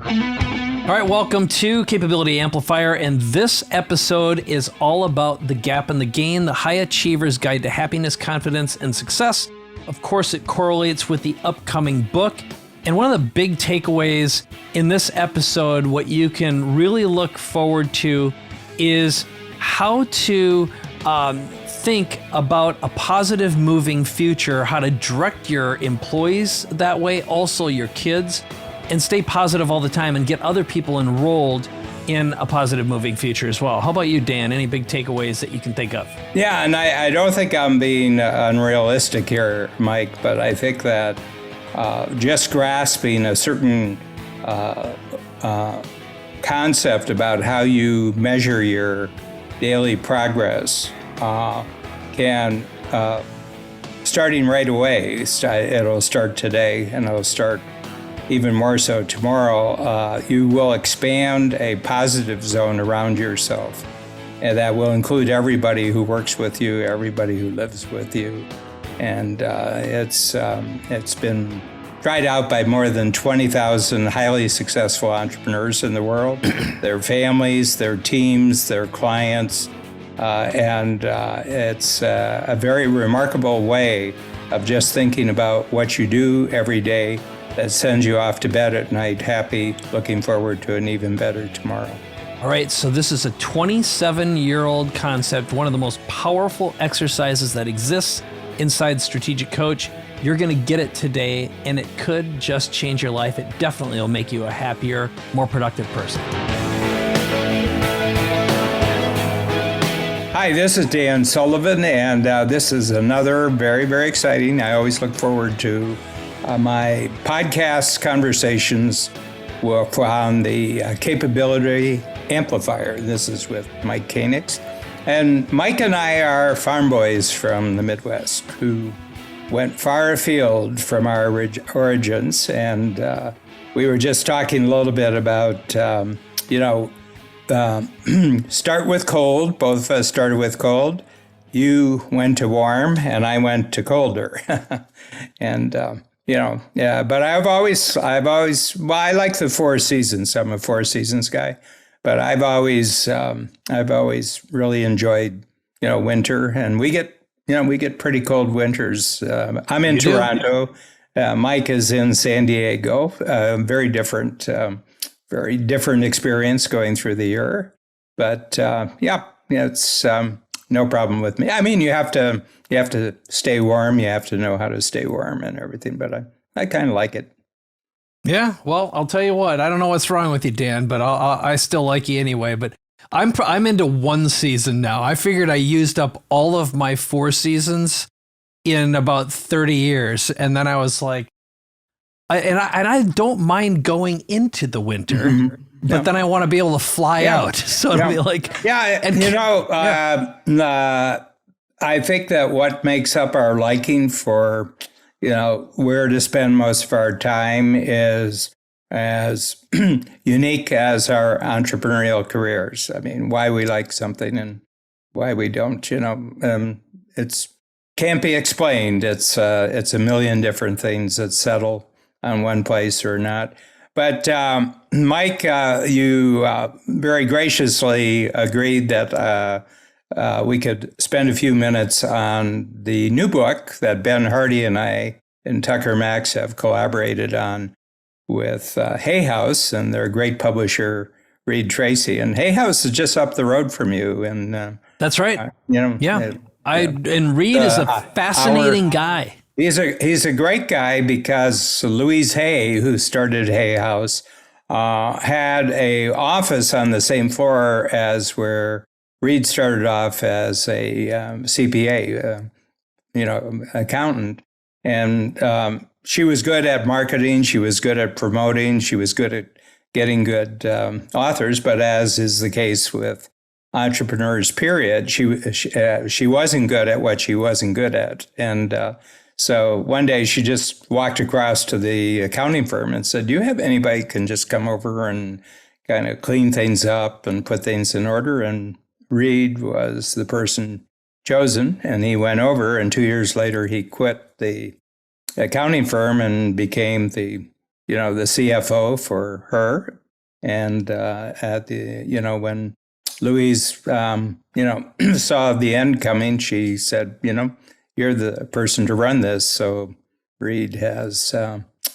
All right, welcome to Capability Amplifier, and this episode is all about the gap and the gain, the high achiever's guide to happiness, confidence, and success. Of course, it correlates with the upcoming book. And one of the big takeaways in this episode, what you can really look forward to is how to think about a positive moving future, how to direct your employees that way, also your kids, and stay positive all the time and get other people enrolled in a positive moving future as well. How about you, Dan? Any big takeaways that you can think of? Yeah, and I don't think I'm being unrealistic here, Mike, but I think that just grasping a certain concept about how you measure your daily progress can, starting right away, it'll start today and it'll start even more so tomorrow, you will expand a positive zone around yourself. And that will include everybody who works with you, everybody who lives with you. And it's been tried out by more than 20,000 highly successful entrepreneurs in the world, their families, their teams, their clients. And it's a very remarkable way of just thinking about what you do every day that sends you off to bed at night happy, looking forward to an even better tomorrow. All right, so this is a 27-year-old concept, one of the most powerful exercises that exists inside Strategic Coach. You're going to get it today, and it could just change your life. It definitely will make you a happier, more productive person. Hi, this is Dan Sullivan, and this is another very, very exciting. I always look forward to my podcast conversations on the Capability Amplifier. This is with Mike Koenigs. And Mike and I are farm boys from the Midwest who went far afield from our origins. And we were just talking a little bit about, start with cold. Both of us started with cold. You went to warm and I went to colder. And, but I like the four seasons. I'm a four seasons guy, but I've always really enjoyed, winter, and we get pretty cold winters. I'm in Toronto. Mike is in San Diego. Very different experience going through the year, but it's no problem with me. I mean, you have to stay warm. You have to know how to stay warm and everything, but I kind of like it. Yeah, well, I'll tell you what. I don't know what's wrong with you, Dan, but I still like you anyway. But I'm into one season now. I figured I used up all of my four seasons in about 30 years, and then I was like, I don't mind going into the winter. Mm-hmm. But then I want to be able to fly out. So it'll be like... Yeah, I think that what makes up our liking for, where to spend most of our time is as unique as our entrepreneurial careers. I mean, why we like something and why we don't, it's can't be explained. It's a million different things that settle on one place or not. But Mike, you very graciously agreed that we could spend a few minutes on the new book that Ben Hardy and I and Tucker Max have collaborated on with Hay House and their great publisher, Reed Tracy. And Hay House is just up the road from you. And that's right. And Reed is a fascinating guy. He's a great guy because Louise Hay, who started Hay House, had a office on the same floor as where Reed started off as a CPA, accountant. And she was good at marketing. She was good at promoting. She was good at getting good authors. But as is the case with entrepreneurs, period, she wasn't good at what she wasn't good at. And so one day she just walked across to the accounting firm and said, "Do you have anybody who can just come over and kind of clean things up and put things in order?" And Reed was the person chosen, and he went over, and 2 years later he quit the accounting firm and became the the CFO for her. And at the, when Louise, saw the end coming, she said, you're the person to run this. So Reed has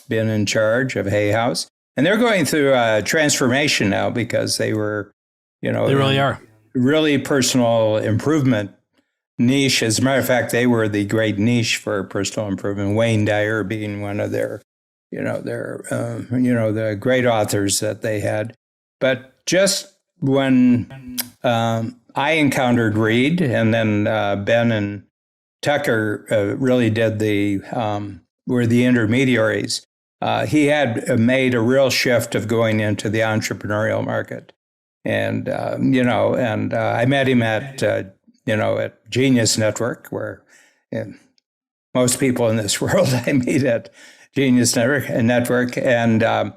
been in charge of Hay House. And they're going through a transformation now because they were, they really are. Really personal improvement niche. As a matter of fact, they were the great niche for personal improvement, Wayne Dyer being one of their, the great authors that they had. But just when I encountered Reed, and then Ben and Tucker really did were the intermediaries. He had made a real shift of going into the entrepreneurial market. And, I met him at Genius Network, where most people in this world I meet at Genius Network. And that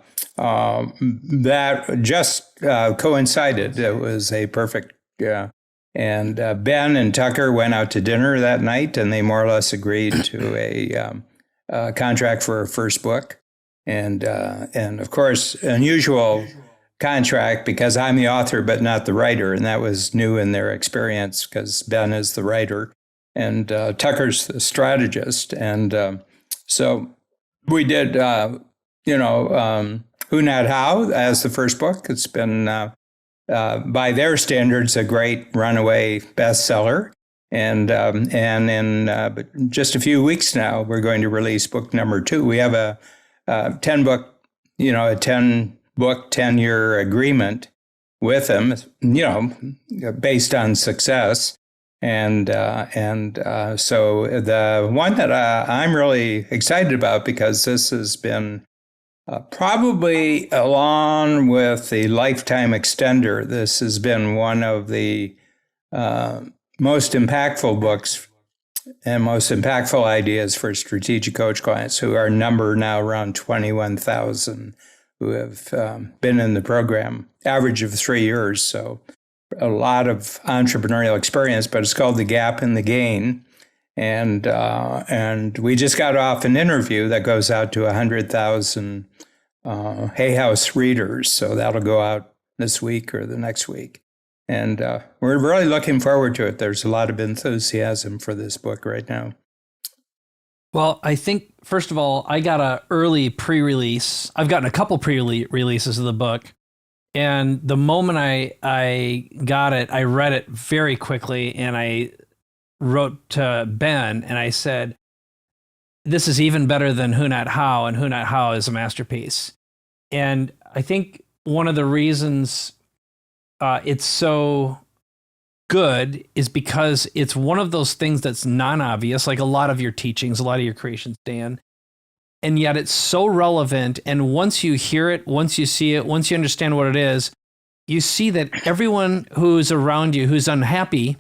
just coincided. It was a perfect, And Ben and Tucker went out to dinner that night, and they more or less agreed to a contract for a first book. And of course, unusual contract because I'm the author but not the writer, and that was new in their experience because Ben is the writer and Tucker's the strategist. And so we did, Who Not How as the first book. It's been, by their standards, a great runaway bestseller. And in just a few weeks now, we're going to release book number 2. We have a 10-book, a 10-book, 10-year agreement with them, based on success. And so the one that I'm really excited about, because this has been probably, along with the Lifetime Extender, this has been one of the most impactful books and most impactful ideas for strategic coach clients, who are number now around 21,000 who have been in the program, average of 3 years. So a lot of entrepreneurial experience, but it's called The Gap and the Gain. And we just got off an interview that goes out to 100,000 Hay House readers. So that'll go out this week or the next week. And we're really looking forward to it. There's a lot of enthusiasm for this book right now. Well, I think, first of all, I got an early pre-release. I've gotten a couple pre-releases of the book. And the moment I got it, I read it very quickly. And I wrote to Ben and I said, this is even better than Who Not How. And Who Not How is a masterpiece. And I think one of the reasons it's so good is because it's one of those things that's non-obvious, like a lot of your teachings, a lot of your creations, Dan. And yet it's so relevant. And once you hear it, once you see it, once you understand what it is, you see that everyone who's around you who's unhappy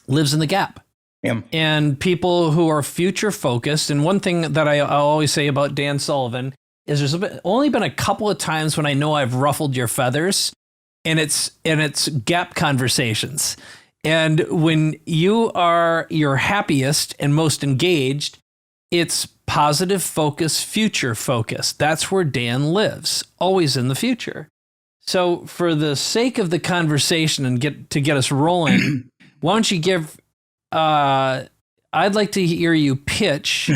lives in the gap. Yeah. And people who are future focused. And one thing that I always say about Dan Sullivan is there's only been a couple of times when I know I've ruffled your feathers. And it's gap conversations. And when you are your happiest and most engaged, it's positive focus, future focus. That's where Dan lives, always in the future. So for the sake of the conversation and get us rolling, why don't you give, I'd like to hear you pitch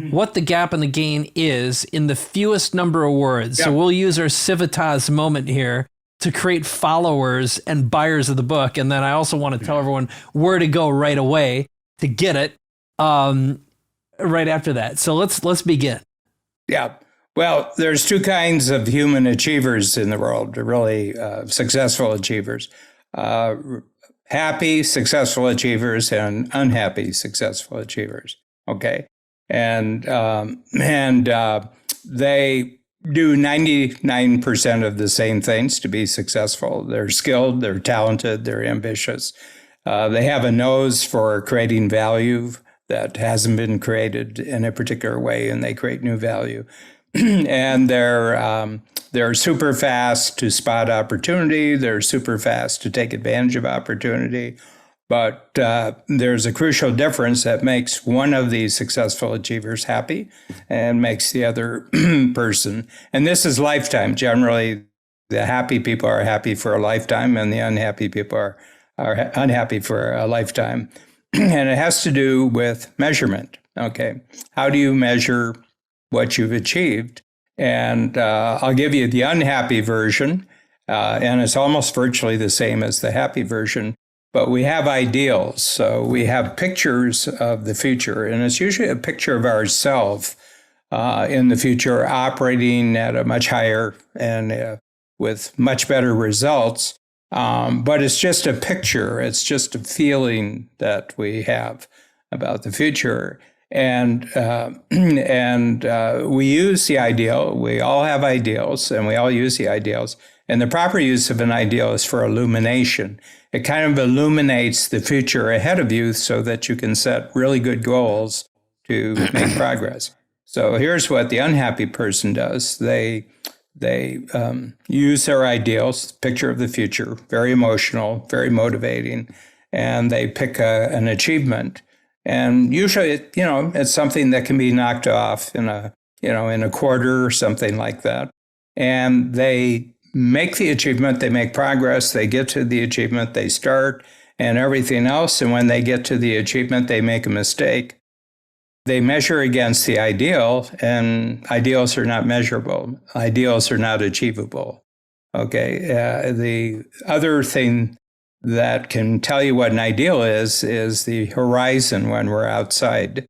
what the gap and the gain is in the fewest number of words. Yep. So we'll use our Civitas moment here to create followers and buyers of the book. And then I also want to tell everyone where to go right away to get it right after that. So let's begin. Yeah. Well, there's two kinds of human achievers in the world, really successful achievers. Happy, successful achievers and unhappy, successful achievers. Okay. And they do 99% of the same things to be successful. They're skilled, they're talented, they're ambitious. They have a nose for creating value that hasn't been created in a particular way, and they create new value. And they're super fast to spot opportunity. They're super fast to take advantage of opportunity. But there's a crucial difference that makes one of these successful achievers happy and makes the other person. And this is lifetime. Generally, the happy people are happy for a lifetime, and the unhappy people are unhappy for a lifetime. And it has to do with measurement. Okay. How do you measure what you've achieved? And I'll give you the unhappy version, and it's almost virtually the same as the happy version. But we have ideals. So we have pictures of the future, and it's usually a picture of ourselves in the future operating at a much higher and with much better results. But it's just a picture. It's just a feeling that we have about the future. And we use the ideal. We all have ideals, and we all use the ideals. And the proper use of an ideal is for illumination. It kind of illuminates the future ahead of you so that you can set really good goals to make progress. So here's what the unhappy person does. They use their ideals, picture of the future, very emotional, very motivating, and they pick an achievement. And usually, it's something that can be knocked off in a quarter or something like that. And they make the achievement, they make progress, they get to the achievement, they start and everything else. And when they get to the achievement, they make a mistake. They measure against the ideal, and ideals are not measurable. Ideals are not achievable. Okay. The other thing that can tell you what an ideal is the horizon when we're outside.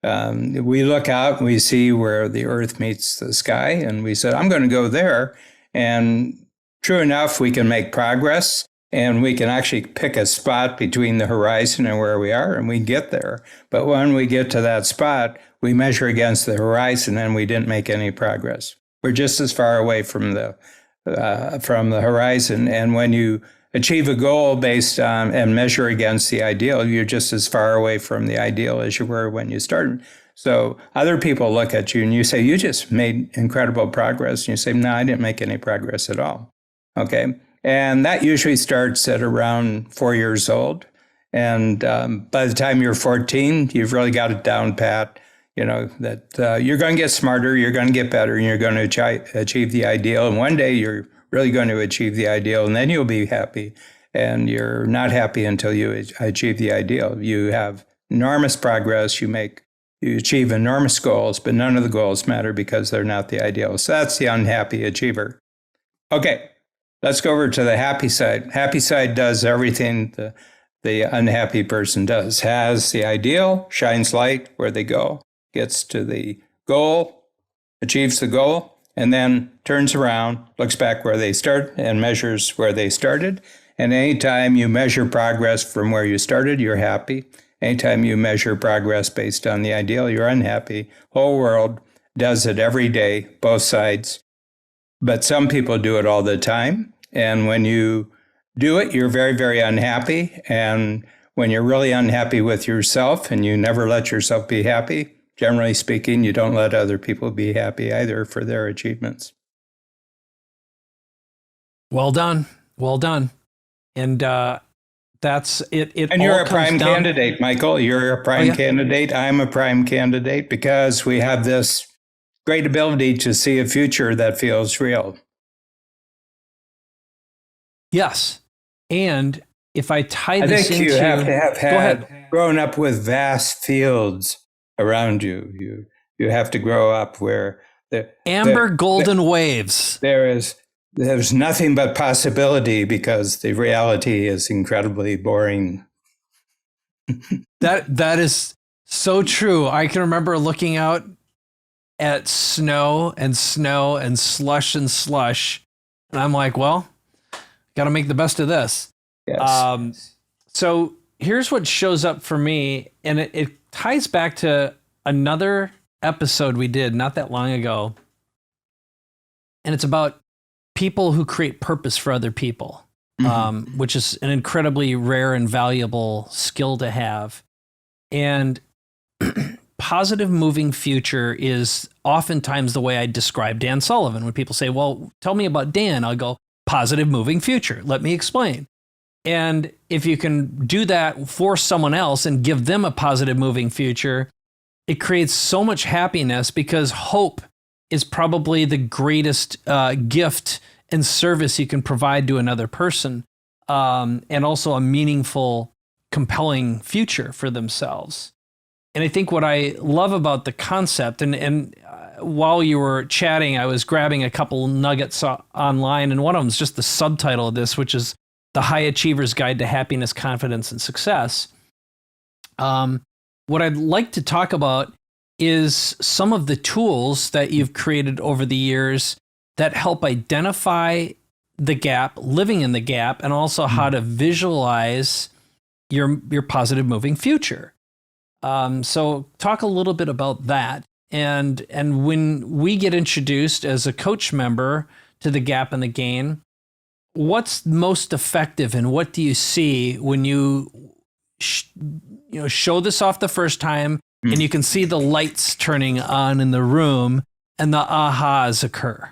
We look out and we see where the earth meets the sky, and we said, I'm going to go there. And true enough, we can make progress, and we can actually pick a spot between the horizon and where we are, and we get there. But when we get to that spot, we measure against the horizon, and we didn't make any progress. We're just as far away from the horizon. And when you achieve a goal based on and measure against the ideal, you're just as far away from the ideal as you were when you started. So other people look at you and you say, you just made incredible progress. And you say, no, I didn't make any progress at all. Okay. And that usually starts at around 4 years old. And by the time you're 14, you've really got it down pat, that you're going to get smarter, you're going to get better, and you're going to achieve the ideal. And one day you're really going to achieve the ideal, and then you'll be happy. And you're not happy until you achieve the ideal. You have enormous progress, you achieve enormous goals, but none of the goals matter because they're not the ideal. So that's the unhappy achiever. Okay, let's go over to the happy side. Happy side does everything the unhappy person does. Has the ideal, shines light where they go, gets to the goal, achieves the goal, and then turns around, looks back where they start, and measures where they started. And anytime you measure progress from where you started, you're happy. Anytime you measure progress based on the ideal, you're unhappy. Whole world does it every day, both sides. But some people do it all the time. And when you do it, you're very, very unhappy. And when you're really unhappy with yourself and you never let yourself be happy, generally speaking, you don't let other people be happy either for their achievements. Well done. Well done. And that's it. And you're a prime candidate, Michael. You're a prime candidate. I'm a prime candidate because we have this great ability to see a future that feels real. Yes. And if I tie this into... I think you have to have grown up with vast fields around you. You have to grow up where... golden waves. There's nothing but possibility because the reality is incredibly boring. That is so true. I can remember looking out at snow and slush, and I'm like, well, got to make the best of this. Yes. So here's what shows up for me, and it ties back to another episode we did not that long ago, and it's about people who create purpose for other people, which is an incredibly rare and valuable skill to have. And positive moving future is oftentimes the way I describe Dan Sullivan. When people say, well, tell me about Dan, I'll go, positive moving future. Let me explain. And if you can do that for someone else and give them a positive moving future, it creates so much happiness, because hope is probably the greatest gift and service you can provide to another person, and also a meaningful, compelling future for themselves. And I think what I love about the concept, and while you were chatting, I was grabbing a couple nuggets online, and one of them is just the subtitle of this, which is The High Achiever's Guide to Happiness, Confidence, and Success. What I'd like to talk about is some of the tools that you've created over the years that help identify the gap, living in the gap, and also how to visualize your positive moving future. So talk a little bit about that. And when we get introduced as a coach member to the gap and the gain, what's most effective, and what do you see when you show this off the first time and you can see the lights turning on in the room and the ahas occur?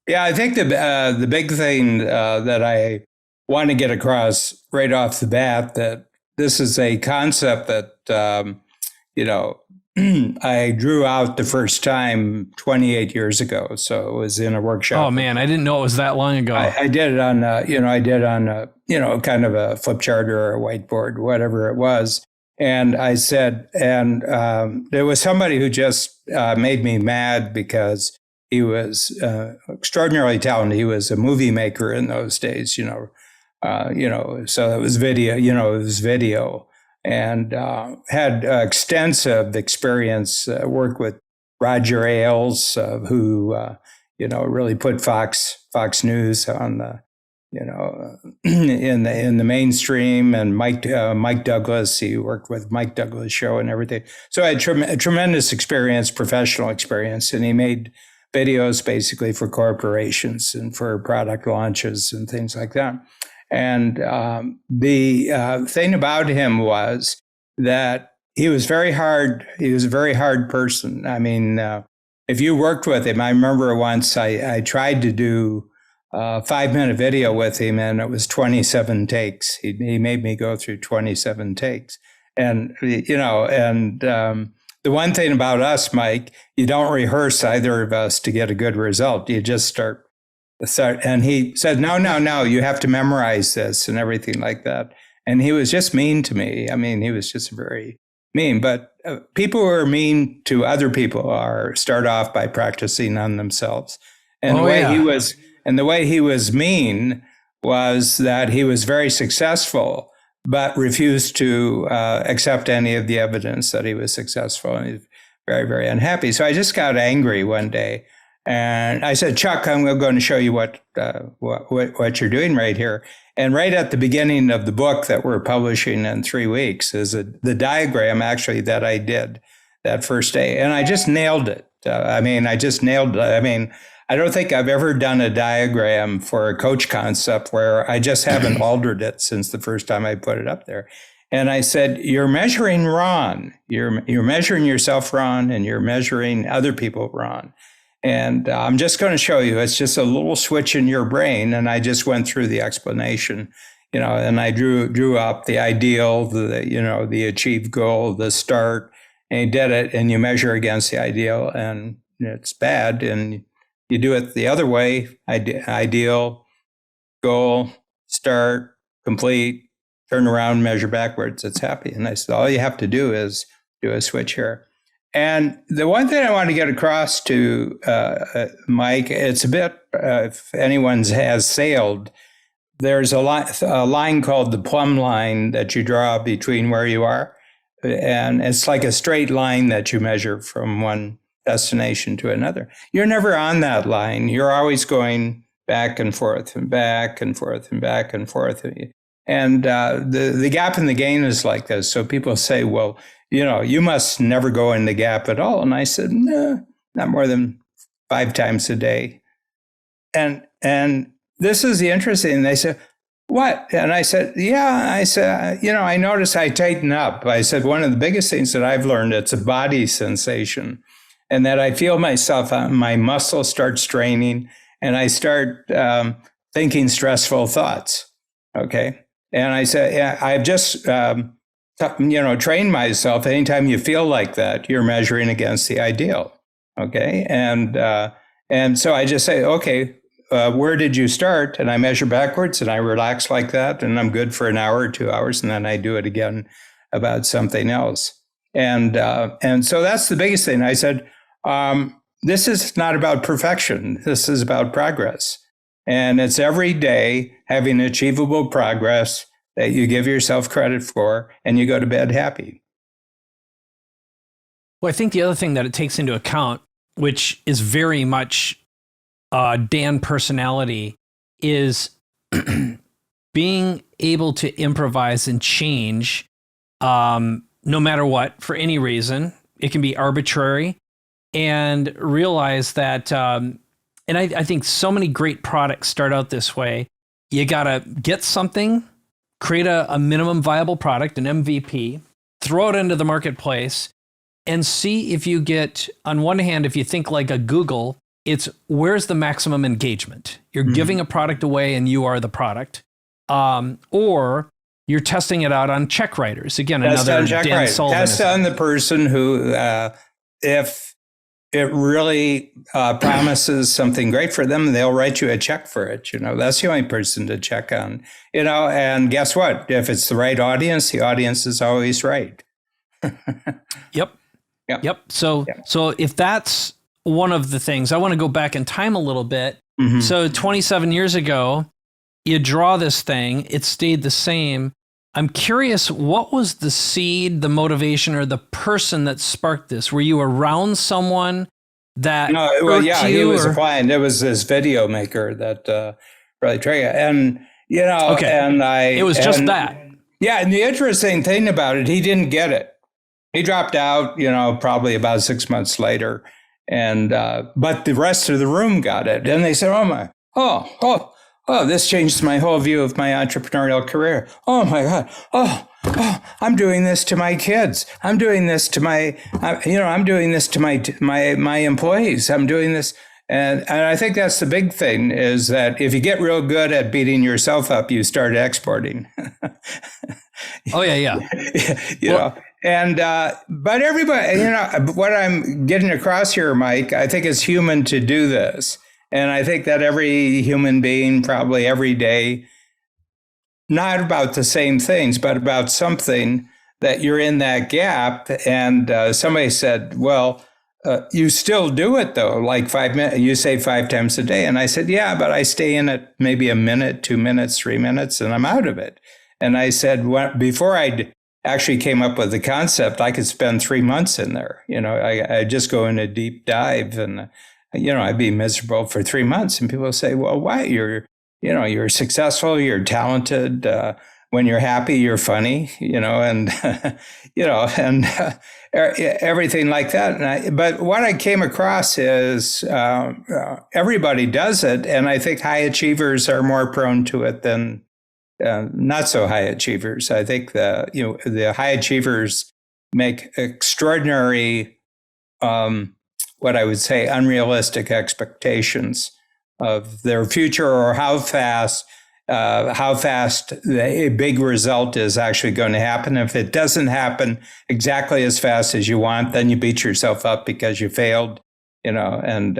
Yeah, I think the big thing that I want to get across right off the bat, that this is a concept that I drew out the first time 28 years ago. So it was in a workshop. Oh man, I didn't know it was that long ago. I did it on kind of a flip chart or a whiteboard, whatever it was. And I said, there was somebody who just made me mad because he was extraordinarily talented. He was a movie maker in those days, so it was video, and had extensive experience, worked with Roger Ailes, who, really put Fox News on the, in the mainstream, and Mike Douglas. He worked with Mike Douglas show and everything. So I had tremendous experience, professional experience, and he made videos basically for corporations and for product launches and things like that. And the thing about him was that he was very hard. He was a very hard person. I mean, if you worked with him, I remember once I tried to do a 5-minute video with him, and it was 27 takes. He made me go through 27 takes. And, the one thing about us, Mike, you don't rehearse, either of us, to get a good result. You just start. And he said, no, you have to memorize this and everything like that. And he was just mean to me. I mean, he was just very mean. But people who are mean to other people start off by practicing on themselves. And the way he was mean was that he was very successful, but refused to accept any of the evidence that he was successful. And he's very, very unhappy. So I just got angry one day. And I said, Chuck, I'm going to show you what you're doing right here. And right at the beginning of the book that we're publishing in 3 weeks is the diagram actually that I did that first day. And I just nailed it. I just nailed it. I mean, I don't think I've ever done a diagram for a coach concept where I just haven't altered it since the first time I put it up there. And I said, you're measuring wrong. You're measuring yourself wrong, and you're measuring other people wrong. And I'm just going to show you, it's just a little switch in your brain. And I just went through the explanation, and I drew up the ideal, the achieved goal, the start, and you did it, and you measure against the ideal, and it's bad. And you do it the other way, ideal, goal, start, complete, turn around, measure backwards, it's happy. And I said, all you have to do is do a switch here. And the one thing I want to get across to Mike, it's a bit, if anyone has sailed, there's a line called the plumb line that you draw between where you are. And it's like a straight line that you measure from one destination to another. You're never on that line. You're always going back and forth and back and forth and back and forth. And the gap in the gain is like this. So people say, well, you must never go in the gap at all. And I said, no, not more than 5 times a day. And this is the interesting. They said, what? And I said, yeah. I said, I notice I tighten up. I said, one of the biggest things that I've learned, it's a body sensation. And that I feel myself, my muscles start straining, and I start thinking stressful thoughts. Okay. And I said, yeah, I've just, trained myself. Anytime you feel like that, you're measuring against the ideal. Okay. And so I just say, okay, where did you start? And I measure backwards and I relax like that. And I'm good for an hour or 2 hours. And then I do it again about something else. And so that's the biggest thing. I said, this is not about perfection. This is about progress. And it's every day having achievable progress that you give yourself credit for, and you go to bed happy. Well, I think the other thing that it takes into account, which is very much Dan personality, is being able to improvise and change no matter what, for any reason. It can be arbitrary, and realize that, and I think so many great products start out this way. You got to get something, create a minimum viable product, an MVP, throw it into the marketplace, and see if you get, on one hand, if you think like a Google, it's where's the maximum engagement? You're giving a product away and you are the product. Or you're testing it out on check writers. Again, another Dan Sullivan. Test on the person who, if it really promises something great for them, they'll write you a check for it. That's the only person to check on, and guess what? If it's the right audience, the audience is always right. Yep. So if that's one of the things, I want to go back in time a little bit. So 27 years ago, you draw this thing, it stayed the same. I'm curious, what was the seed, the motivation, or the person that sparked this? Were you around someone that he was a client. It was this video maker that really triggered. And, it was just that. Yeah, and the interesting thing about it, he didn't get it. He dropped out, probably about 6 months later. And but the rest of the room got it. And they said, this changed my whole view of my entrepreneurial career. Oh my God. Oh, I'm doing this to my kids. I'm doing this to I'm doing this to my employees. I'm doing this. And I think that's the big thing, is that if you get real good at beating yourself up, you start exporting. Oh, yeah. But everybody, what I'm getting across here, Mike, I think it's human to do this. And I think that every human being, probably every day, not about the same things, but about something that you're in that gap. And somebody said, well, you still do it, though, like 5 minutes, you say 5 times a day. And I said, yeah, but I stay in it maybe a minute, 2 minutes, 3 minutes, and I'm out of it. And I said, before I actually came up with the concept, I could spend 3 months in there. I just go in a deep dive, and I'd be miserable for 3 months. And people say, well, why? You're successful, you're talented. When you're happy, you're funny, and, everything like that. But what I came across is everybody does it. And I think high achievers are more prone to it than not so high achievers. I think the high achievers make extraordinary, what I would say, unrealistic expectations of their future, or how fast a big result is actually going to happen. If it doesn't happen exactly as fast as you want, then you beat yourself up because you failed, and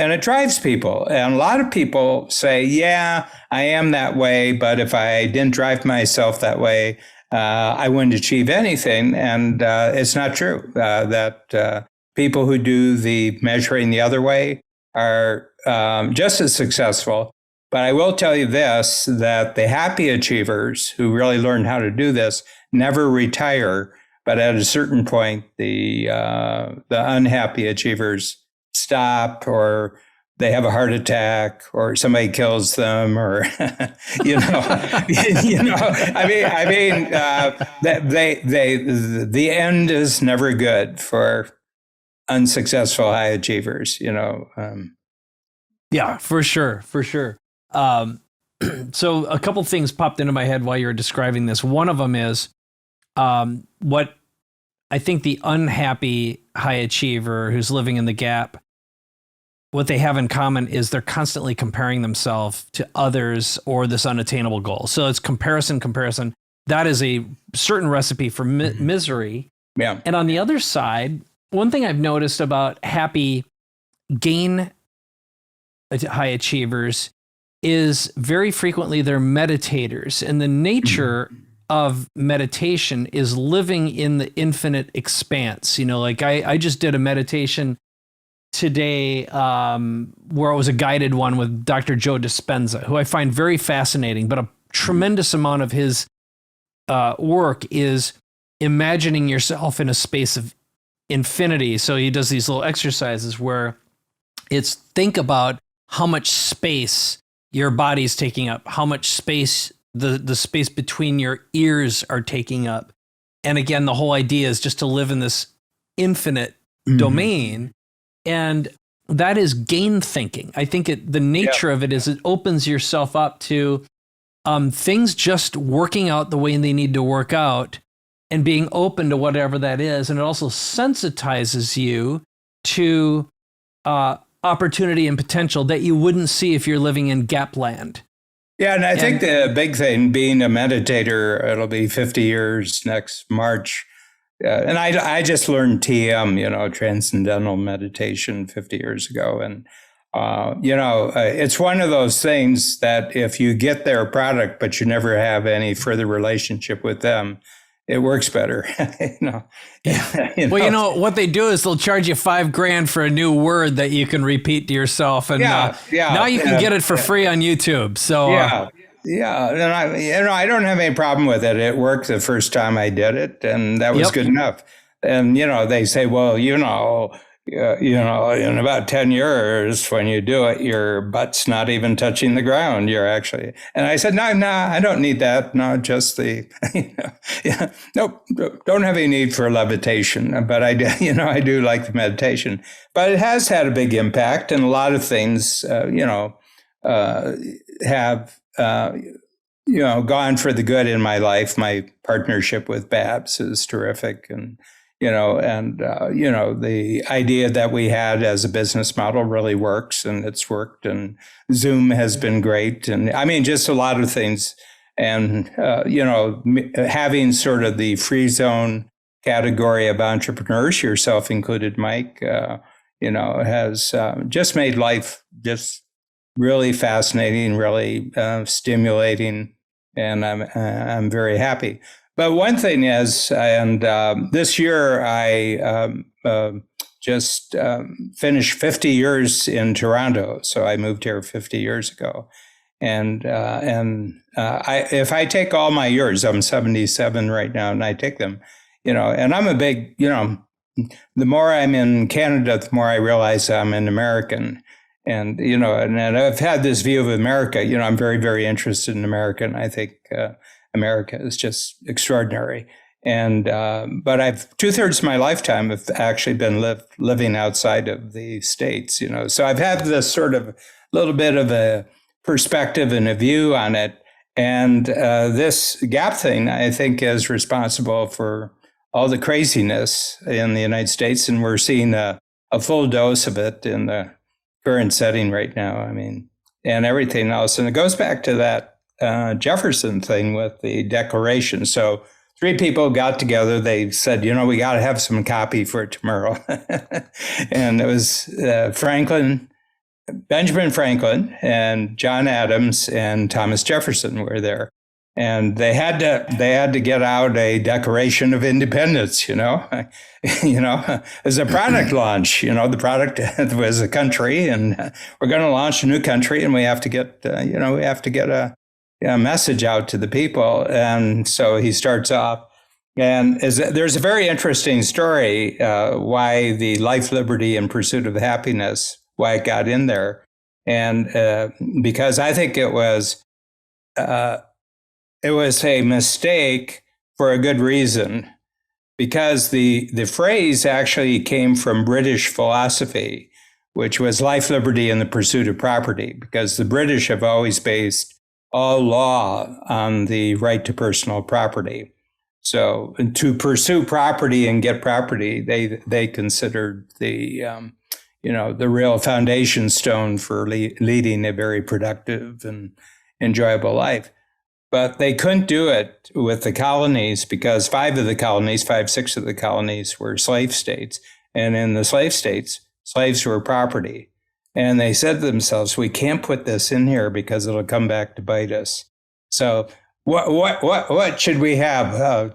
it drives people. And a lot of people say, yeah, I am that way, but if I didn't drive myself that way, I wouldn't achieve anything. And it's not true. That people who do the measuring the other way are just as successful. But I will tell you this, that the happy achievers who really learn how to do this never retire. But at a certain point, the unhappy achievers stop, or they have a heart attack, or somebody kills them, or the end is never good for unsuccessful high achievers. Yeah, for sure. So a couple things popped into my head while you were describing this. One of them is what I think the unhappy high achiever who's living in the gap, what they have in common is they're constantly comparing themselves to others or this unattainable goal. So it's comparison. That is a certain recipe for misery. Yeah. And on the other side, one thing I've noticed about happy gain high achievers is very frequently they're meditators. And the nature of meditation is living in the infinite expanse. Like I just did a meditation today where it was a guided one with Dr. Joe Dispenza, who I find very fascinating, but a tremendous amount of his work is imagining yourself in a space of infinity. So he does these little exercises where it's think about how much space your body's taking up, how much space the space between your ears are taking up. And again, the whole idea is just to live in this infinite domain. And that is gain thinking. I think the nature of it is it opens yourself up to things just working out the way they need to work out and being open to whatever that is. And it also sensitizes you to opportunity and potential that you wouldn't see if you're living in gap land. Yeah, and I think the big thing, being a meditator, it'll be 50 years next March. And I just learned TM, transcendental meditation 50 years ago. And, it's one of those things that if you get their product, but you never have any further relationship with them, it works better. Well, what they do is they'll charge you $5,000 for a new word that you can repeat to yourself. And now you can get it for free on YouTube. So and I don't have any problem with it. It worked the first time I did it, and that was good enough. And they say, well, in about 10 years, when you do it, your butt's not even touching the ground. You're actually, and I said, no, I don't need that. No, just nope, don't have any need for levitation. But I do like the meditation. But it has had a big impact, and a lot of things, have, gone for the good in my life. My partnership with Babs is terrific. And, the idea that we had as a business model really works, and it's worked, and Zoom has been great. And I mean, just a lot of things. And, having sort of the free zone category of entrepreneurs, yourself included, Mike, has just made life just really fascinating, really stimulating. And I'm very happy. But one thing is, and this year I just finished 50 years in Toronto. So I moved here 50 years ago. And if I take all my years, I'm 77 right now, and I take them, and I'm a big, the more I'm in Canada, the more I realize I'm an American. And, and I've had this view of America, I'm very, very interested in America. And I think America is just extraordinary. And, but I've 2/3 of my lifetime have actually been living outside of the States, so I've had this sort of little bit of a perspective and a view on it. And this gap thing, I think, is responsible for all the craziness in the United States. And we're seeing a full dose of it in the current setting right now. I mean, and everything else. And it goes back to that Jefferson thing with the Declaration. So 3 people got together. They said, we got to have some copy for tomorrow. And it was Benjamin Franklin and John Adams and Thomas Jefferson were there. And they had to get out a Declaration of Independence, as a product launch. The product was a country, and we're going to launch a new country, and we have to get a message out to the people. And so he starts off, and there's a very interesting story why the life, liberty, and pursuit of happiness, why it got in there, and because I think it was a mistake for a good reason, because the phrase actually came from British philosophy, which was life, liberty, and the pursuit of property, because the British have always based all law on the right to personal property. So to pursue property and get property, they considered the the real foundation stone for leading a very productive and enjoyable life. But they couldn't do it with the colonies because 6 of the colonies were slave states. And in the slave states, slaves were property. And they said to themselves, we can't put this in here because it'll come back to bite us. So what should we have?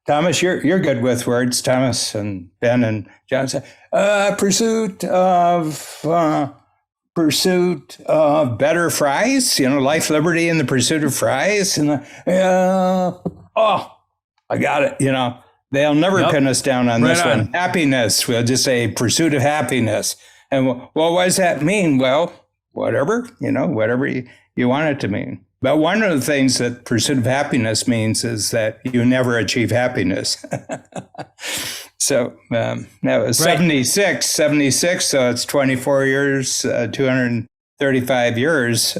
Thomas, you're good with words, Thomas and Ben and John said, pursuit of better fries, life, liberty, and the pursuit of fries. And I got it. They'll never pin us down on this one. Happiness. We'll just say pursuit of happiness. And well, what does that mean? Well, whatever, whatever you want it to mean. But one of the things that pursuit of happiness means is that you never achieve happiness. So that was 76, so it's 24 years, 235 years.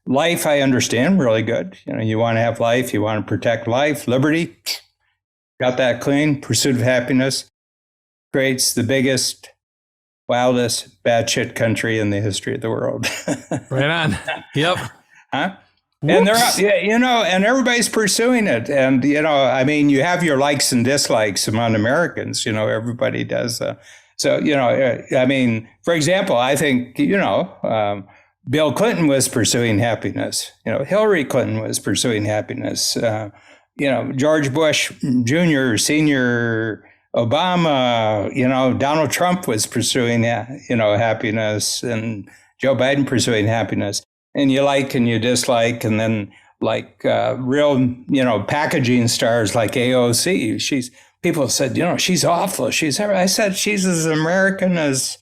Life, I understand, really good. You want to have life, you want to protect life, liberty, got that clean. Pursuit of happiness creates the biggest, wildest, batshit country in the history of the world. Right on. Yep. Huh? And and everybody's pursuing it. And, you have your likes and dislikes among Americans, everybody does. For example, I think, Bill Clinton was pursuing happiness. Hillary Clinton was pursuing happiness. George Bush Jr., Senior, Obama, Donald Trump was pursuing, happiness, and Joe Biden pursuing happiness. And you like and you dislike, and then real, packaging stars like AOC. People said, she's awful. I said, she's as American as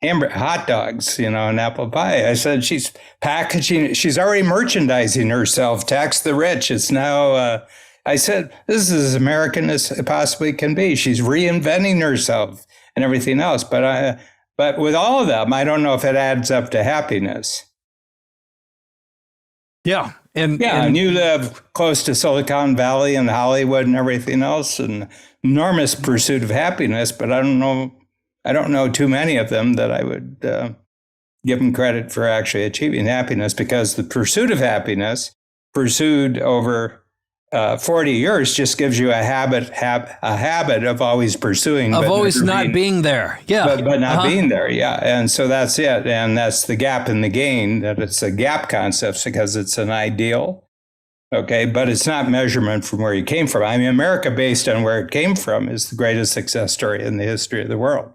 hot dogs, and apple pie. I said, she's packaging, she's already merchandising herself, tax the rich. It's now, I said, this is as American as it possibly can be. She's reinventing herself and everything else. But with all of them, I don't know if it adds up to happiness. Yeah. And you live close to Silicon Valley and Hollywood and everything else, and enormous pursuit of happiness. But I don't know too many of them that I would give them credit for actually achieving happiness, because the pursuit of happiness pursued over 40 years just gives you a habit of always pursuing, of always not being there. Yeah. But not being there. Yeah. And so that's it. And that's the gap in the gain, that it's a gap concept because it's an ideal. Okay. But it's not measurement from where you came from. I mean, America, based on where it came from, is the greatest success story in the history of the world.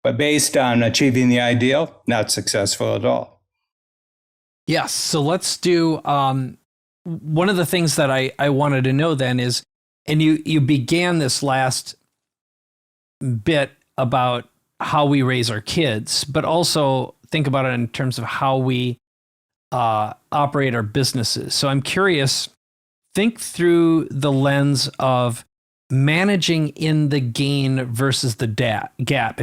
But based on achieving the ideal, not successful at all. Yes. So let's do, one of the things that I wanted to know then is, and you began this last bit about how we raise our kids, but also think about it in terms of how we operate our businesses. So I'm curious, think through the lens of managing in the gain versus the gap.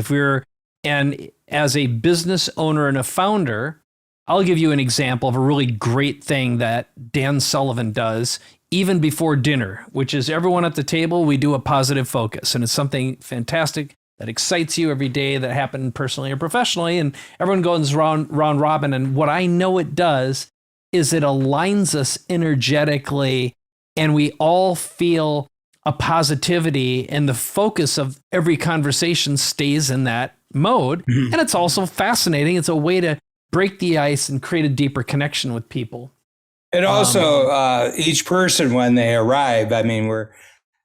And as a business owner and a founder, I'll give you an example of a really great thing that Dan Sullivan does even before dinner, which is everyone at the table, we do a positive focus. And it's something fantastic that excites you every day that happened personally or professionally. And everyone goes round robin. And what I know it does is it aligns us energetically, and we all feel a positivity, and the focus of every conversation stays in that mode. Mm-hmm. And it's also fascinating. It's a way to break the ice and create a deeper connection with people. And also, each person, when they arrive, I mean, we're,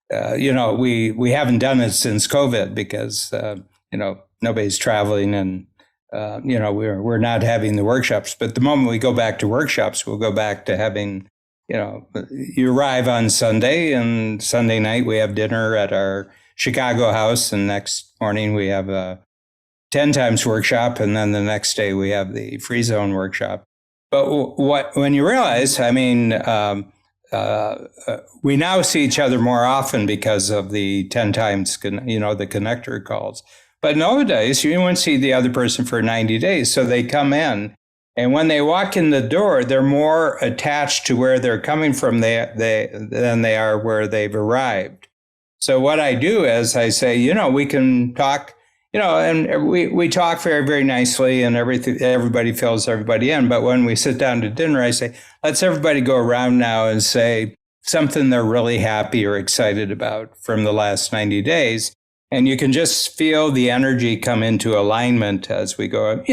we haven't done it since COVID because, nobody's traveling, and, we're not having the workshops. But the moment we go back to workshops, we'll go back to having, you arrive on Sunday, and Sunday night we have dinner at our Chicago house, and next morning we have a 10 times workshop, and then the next day we have the free zone workshop. But when you realize, I mean, we now see each other more often because of the 10 times, the connector calls. But nowadays, you wouldn't see the other person for 90 days. So they come in, and when they walk in the door, they're more attached to where they're coming from than they are where they've arrived. So what I do is I say, we can talk and we talk very, very nicely, and everybody fills everybody in. But when we sit down to dinner, I say, let's everybody go around now and say something they're really happy or excited about from the last 90 days. And you can just feel the energy come into alignment as we go,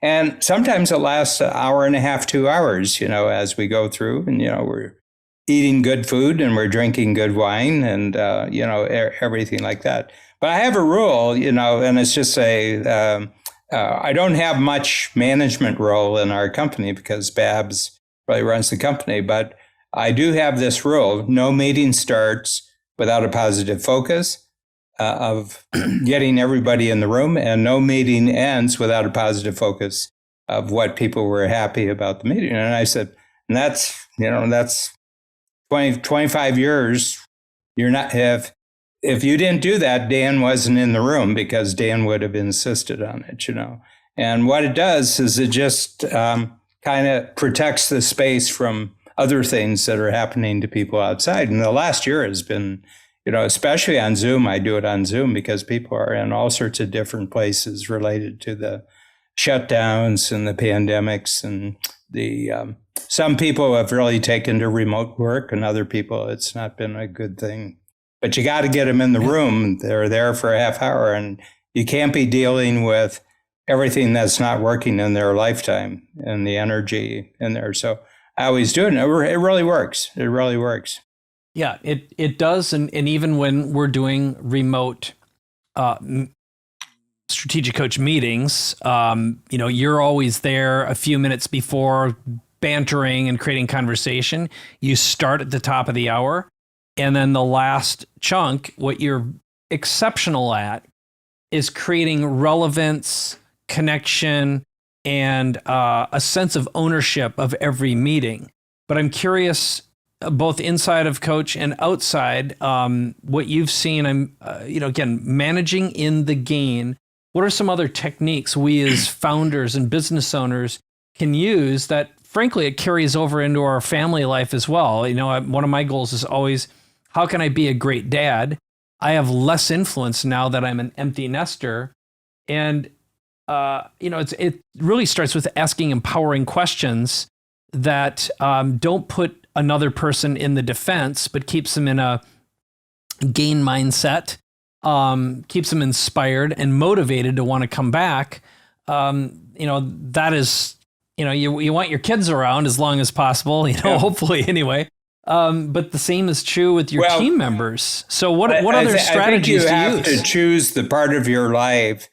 and sometimes it lasts an hour and a half, 2 hours, as we go through, and, we're eating good food and we're drinking good wine and, everything like that. But I have a rule, and it's just I don't have much management role in our company because Babs really runs the company, but I do have this rule: no meeting starts without a positive focus of getting everybody in the room, and no meeting ends without a positive focus of what people were happy about the meeting. And I said, and that's 25 years. You're not if you didn't do that, Dan wasn't in the room because Dan would have insisted on it, And what it does is it just kind of protects the space from other things that are happening to people outside. And the last year has been, especially on Zoom. I do it on Zoom because people are in all sorts of different places related to the shutdowns and the pandemics. And some people have really taken to remote work, and other people, it's not been a good thing. But you got to get them in the room. They're there for a half hour, and you can't be dealing with everything that's not working in their lifetime and the energy in there. So I always do it, and it really works. It really works. Yeah, it does. And even when we're doing remote strategic coach meetings, you're always there a few minutes before, bantering and creating conversation. You start at the top of the hour. And then the last chunk, what you're exceptional at is creating relevance, connection, and a sense of ownership of every meeting. But I'm curious, both inside of Coach and outside, what you've seen. Again, managing in the gain. What are some other techniques we as founders and business owners can use that, frankly, it carries over into our family life as well? One of my goals is always, how can I be a great dad? I have less influence now that I'm an empty nester. And, it really starts with asking empowering questions that don't put another person in the defense, but keeps them in a gain mindset, keeps them inspired and motivated to want to come back. That is, you want your kids around as long as possible, hopefully anyway. But the same is true with your team members. So what other strategies do you use? I think you have to choose the part of your life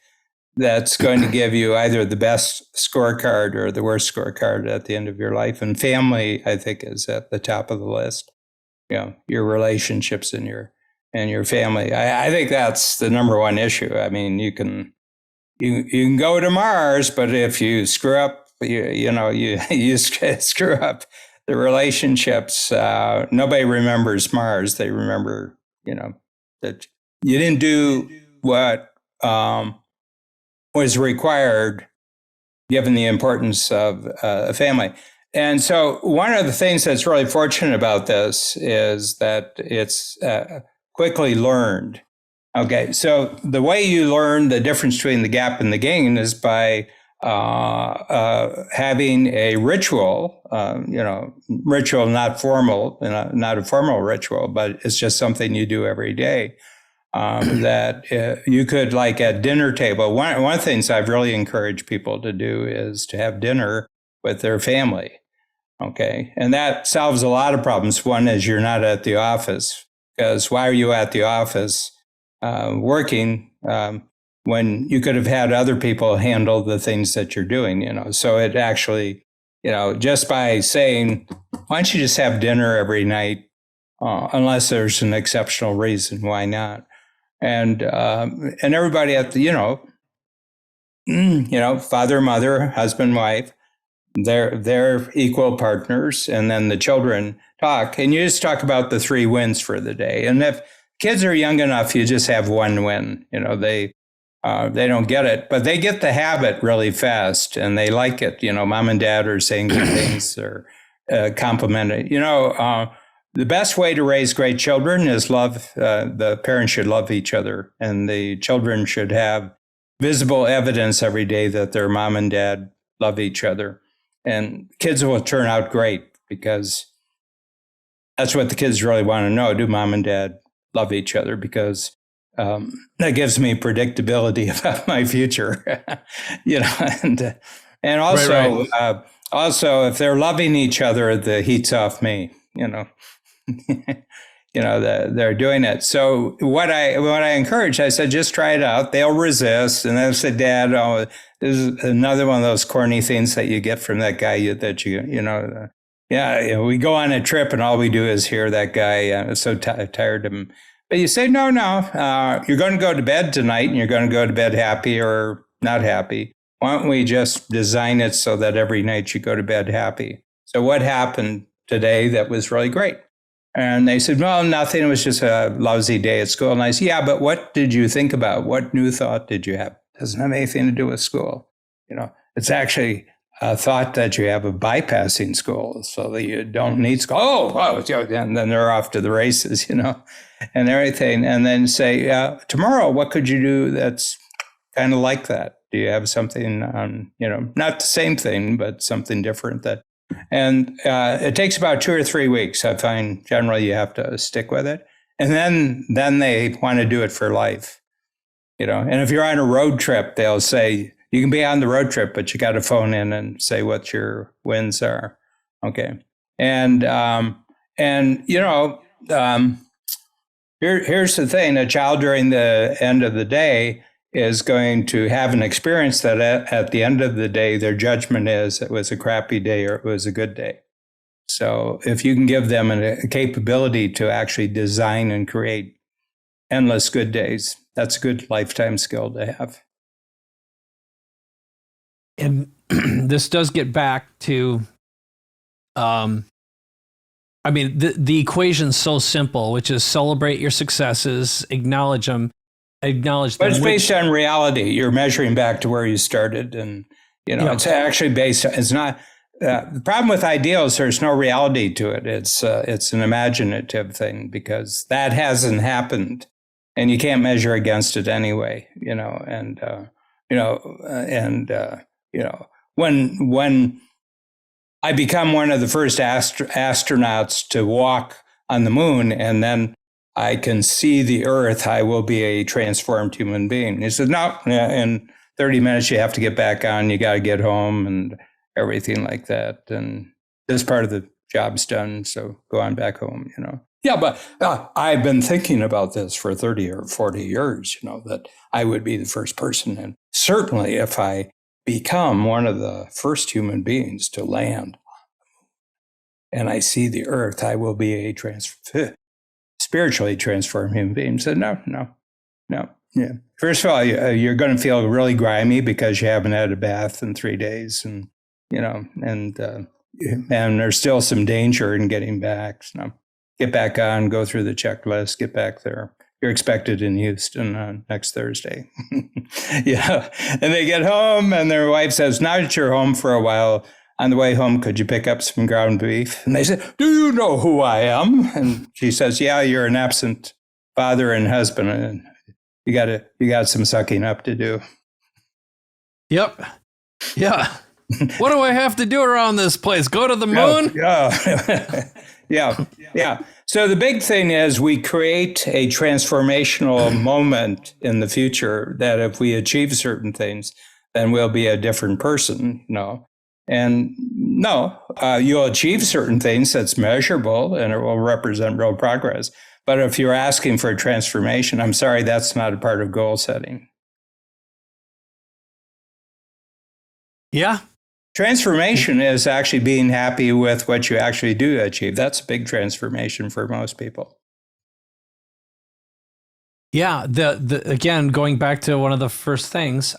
that's going to give you either the best scorecard or the worst scorecard at the end of your life. And family, I think, is at the top of the list. Your relationships and your family. I think that's the number one issue. I mean, you can go to Mars, but if you screw up, you screw up the relationships. Nobody remembers Mars. They remember, that you didn't do what was required, given the importance of a family. And so one of the things that's really fortunate about this is that it's quickly learned. Okay, so the way you learn the difference between the gap and the gain is by having a ritual, ritual, not formal, not a formal ritual, but it's just something you do every day. That you could, like at dinner table, one of the things I've really encouraged people to do is to have dinner with their family. Okay. And that solves a lot of problems. One is you're not at the office, because why are you at the office working when you could have had other people handle the things that you're doing, So it actually, just by saying, why don't you just have dinner every night, unless there's an exceptional reason, why not? And everybody at the, father, mother, husband, wife, they're equal partners. And then the children talk, and you just talk about the 3 wins for the day. And if kids are young enough, you just have 1 win. They don't get it, but they get the habit really fast, and they like it. Mom and dad are saying good things or complimenting. The best way to raise great children is love. The parents should love each other, and the children should have visible evidence every day that their mom and dad love each other. And kids will turn out great because that's what the kids really want to know. Do mom and dad love each other? Because that gives me predictability about my future, and also, Right. also if they're loving each other, the heat's off me, they're doing it. So what I encourage, I said, just try it out. They'll resist. And I said, Dad, oh, this is another one of those corny things that you get from that guy we go on a trip and all we do is hear that guy. I'm so tired of him. But you say, no, you're going to go to bed tonight and you're going to go to bed happy or not happy. Why don't we just design it so that every night you go to bed happy? So what happened today that was really great? And they said, well, nothing. It was just a lousy day at school. And I said, yeah, but what did you think about? What new thought did you have? It doesn't have anything to do with school. It's actually a thought that you have of bypassing school so that you don't need school. And then they're off to the races, and everything. And then say, tomorrow, what could you do that's kind of like that? Do you have something, not the same thing, but something different and it takes about 2 or 3 weeks. I find generally you have to stick with it. And then they want to do it for life, And if you're on a road trip, they'll say, you can be on the road trip, but you got to phone in and say what your wins are. Okay. And here's the thing. A child during the end of the day is going to have an experience that at the end of the day, their judgment is it was a crappy day or it was a good day. So if you can give them a capability to actually design and create endless good days, that's a good lifetime skill to have. And this does get back to, the equation's so simple, which is celebrate your successes, acknowledge them. But it's based on reality. You're measuring back to where you started. And, it's actually it's not, the problem with ideals, there's no reality to it. It's an imaginative thing because that hasn't happened and you can't measure against it anyway, when I become one of the first astronauts to walk on the moon and then I can see the earth, I will be a transformed human being. He said, no, in 30 minutes, you have to get back on. You got to get home and everything like that. And this part of the job's done. So go on back home, Yeah, but I've been thinking about this for 30 or 40 years, that I would be the first person. And certainly if I become one of the first human beings to land and I see the earth, I will be a spiritually transformed human being. So no. Yeah. First of all, you're going to feel really grimy because you haven't had a bath in 3 days, and and there's still some danger in getting back. So get back on, go through the checklist, get back there. You're expected in Houston next Thursday. Yeah, and they get home, and their wife says, "Now that you're home for a while." On the way home, could you pick up some ground beef? And they said, do you know who I am? And she says, yeah, you're an absent father and husband. And you got some sucking up to do. Yep. Yeah. What do I have to do around this place? Go to the moon? Yeah. So the big thing is we create a transformational moment in the future that if we achieve certain things, then we'll be a different person, And you'll achieve certain things that's measurable and it will represent real progress. But if you're asking for a transformation, I'm sorry, that's not a part of goal setting. Yeah. Transformation is actually being happy with what you actually do achieve. That's a big transformation for most people. Yeah. Again, going back to one of the first things,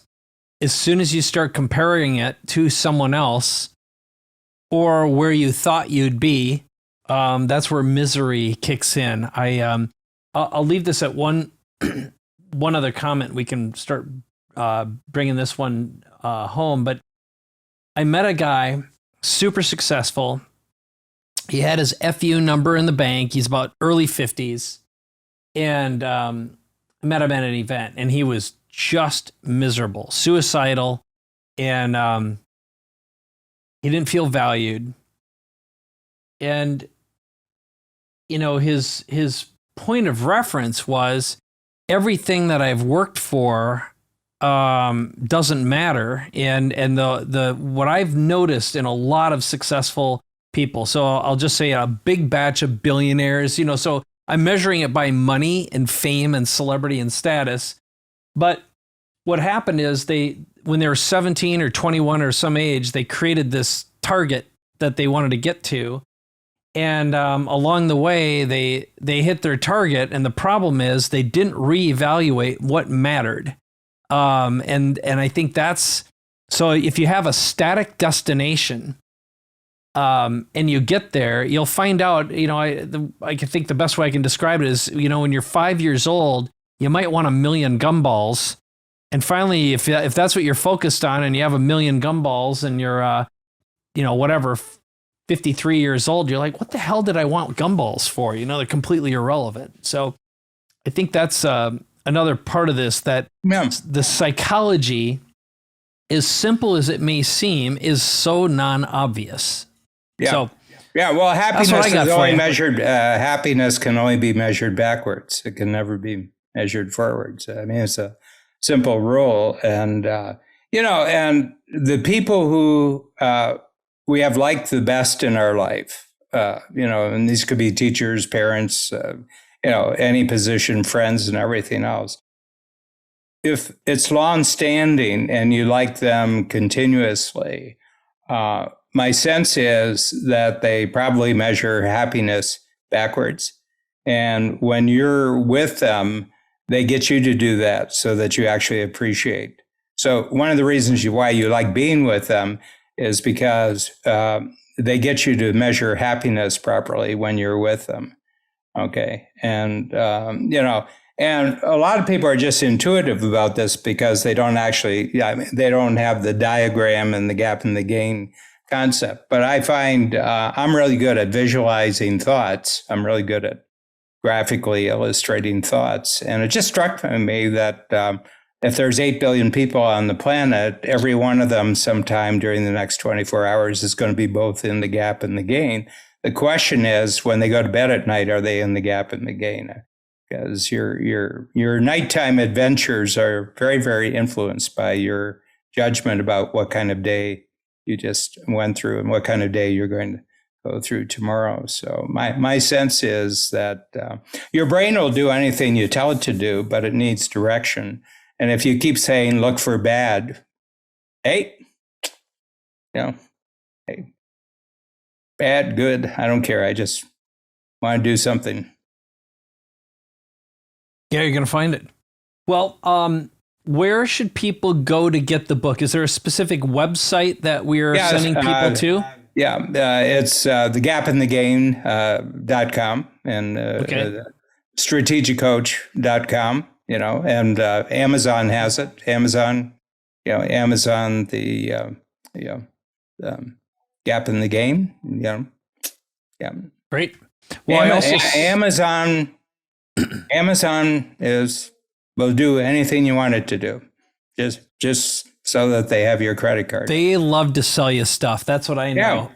as soon as you start comparing it to someone else or where you thought you'd be, that's where misery kicks in. I'll leave this at one other comment. We can start bringing this one home. But I met a guy, super successful. He had his FU number in the bank. He's about early 50s. And I met him at an event, and he was just miserable, suicidal, and he didn't feel valued. And his point of reference was everything that I've worked for doesn't matter. And the what I've noticed in a lot of successful people, so I'll just say a big batch of billionaires, so I'm measuring it by money and fame and celebrity and status. But what happened is when they were 17 or 21 or some age, they created this target that they wanted to get to. And along the way, they hit their target. And the problem is they didn't reevaluate what mattered. And I think that's, so if you have a static destination and you get there, you'll find out, I think the best way I can describe it is, when you're 5 years old, you might want 1 million gumballs. And finally, if that's what you're focused on and you have 1 million gumballs and you're, 53 years old, you're like, what the hell did I want gumballs for? They're completely irrelevant. So I think that's another part of this, that the psychology, as simple as it may seem, is so non-obvious. Yeah. So, well, happiness is only measured. Happiness can only be measured backwards. It can never be measured forwards. I mean, it's a simple rule. And, and the people who we have liked the best in our life, and these could be teachers, parents, any position, friends, and everything else. If it's long-standing and you like them continuously, my sense is that they probably measure happiness backwards. And when you're with them, they get you to do that so that you actually appreciate. So one of the reasons why you like being with them is because they get you to measure happiness properly when you're with them. Okay. And, and a lot of people are just intuitive about this because they don't actually, they don't have the diagram and the gap and the gain concept. But I find I'm really good at visualizing thoughts. I'm really good at graphically illustrating thoughts. And it just struck me that if there's 8 billion people on the planet, every one of them sometime during the next 24 hours is going to be both in the gap and the gain. The question is, when they go to bed at night, are they in the gap and the gain? Because your nighttime adventures are very, very influenced by your judgment about what kind of day you just went through and what kind of day you're going to go through tomorrow. So my sense is that your brain will do anything you tell it to do, but it needs direction. And if you keep saying, look for bad, hey, bad, good, I don't care. I just want to do something. Yeah, you're going to find it. Well, where should people go to get the book? Is there a specific website that we're sending people to? It's thegapinthegain.com and strategicoach.com. And Amazon has it. Amazon, the Gap in the Gain. Great. Well, Amazon will do anything you want it to do, just so that they have your credit card. They love to sell you stuff. That's what I know.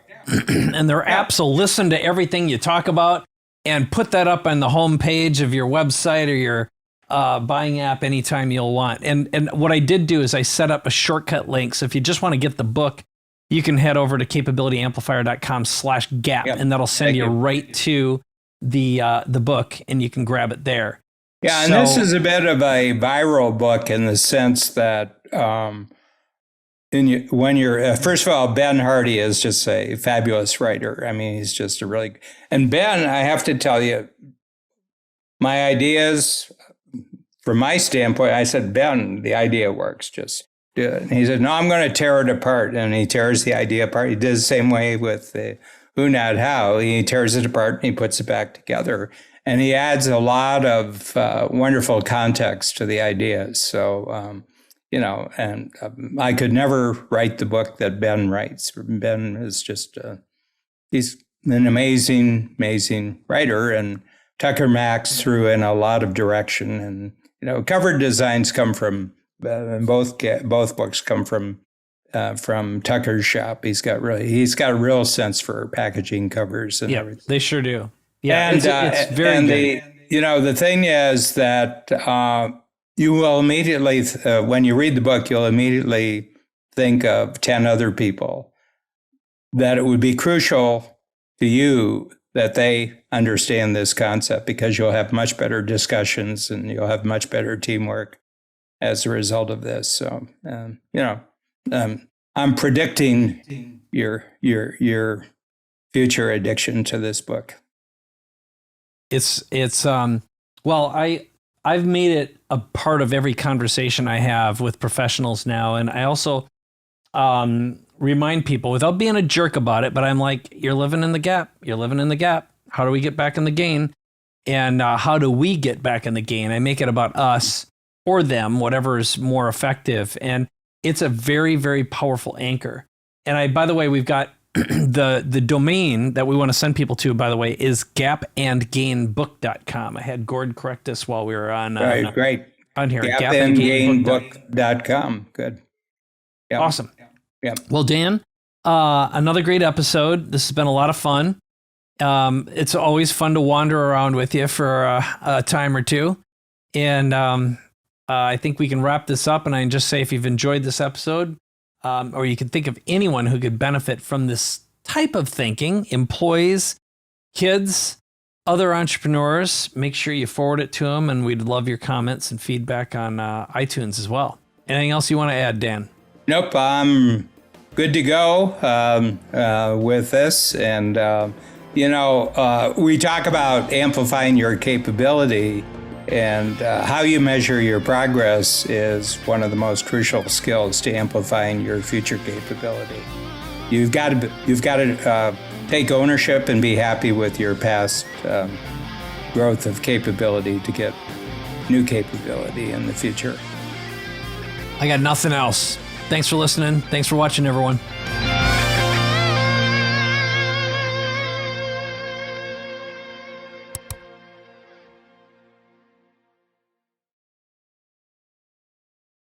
And their apps will listen to everything you talk about and put that up on the homepage of your website or your buying app anytime you'll want. And what I did do is I set up a shortcut link. So if you just want to get the book, you can head over to capabilityamplifier.com/gap, and that'll send you right to the book, and you can grab it there. Yeah, and this is a bit of a viral book in the sense that when you're first of all, Ben Hardy is just a fabulous writer. I mean, he's just and Ben, I have to tell you, my ideas. From my standpoint, I said, Ben, the idea works, just do it. And he said, no, I'm going to tear it apart. And he tears the idea apart. He did the same way with the Who Not How. He tears it apart and he puts it back together. And he adds a lot of wonderful context to the ideas. So, I could never write the book that Ben writes. Ben is just, he's an amazing, amazing writer. And Tucker Max threw in a lot of direction, and cover designs come from and both books come from Tucker's shop. He's got a real sense for packaging covers and everything. They sure do. Yeah, and it's very good. The thing is that you will immediately, when you read the book, you'll immediately think of 10 other people that it would be crucial to you that they understand this concept, because you'll have much better discussions and you'll have much better teamwork as a result of this. So, I'm predicting your future addiction to this book. I've made it a part of every conversation I have with professionals now. And I also remind people, without being a jerk about it, but I'm like, you're living in the gap. You're living in the gap. How do we get back in the game? And how do we get back in the game? I make it about us or them, whatever is more effective. And it's a very, very powerful anchor. And by the way, we've got the domain that we want to send people to, by the way, is gapandgainbook.com. I had Gord correct us while we were on great on here. Gapandgainbook.com. Good. Yeah. Awesome. Yeah. Well, Dan, another great episode. This has been a lot of fun. It's always fun to wander around with you for a time or two. And I think we can wrap this up. And I can just say, if you've enjoyed this episode, or you can think of anyone who could benefit from this type of thinking, employees, kids, other entrepreneurs, make sure you forward it to them. And we'd love your comments and feedback on iTunes as well. Anything else you want to add, Dan? Nope, I'm good to go with this. And, we talk about amplifying your capability, and how you measure your progress is one of the most crucial skills to amplifying your future capability. You've got to take ownership and be happy with your past growth of capability to get new capability in the future. I got nothing else. Thanks for listening. Thanks for watching, everyone.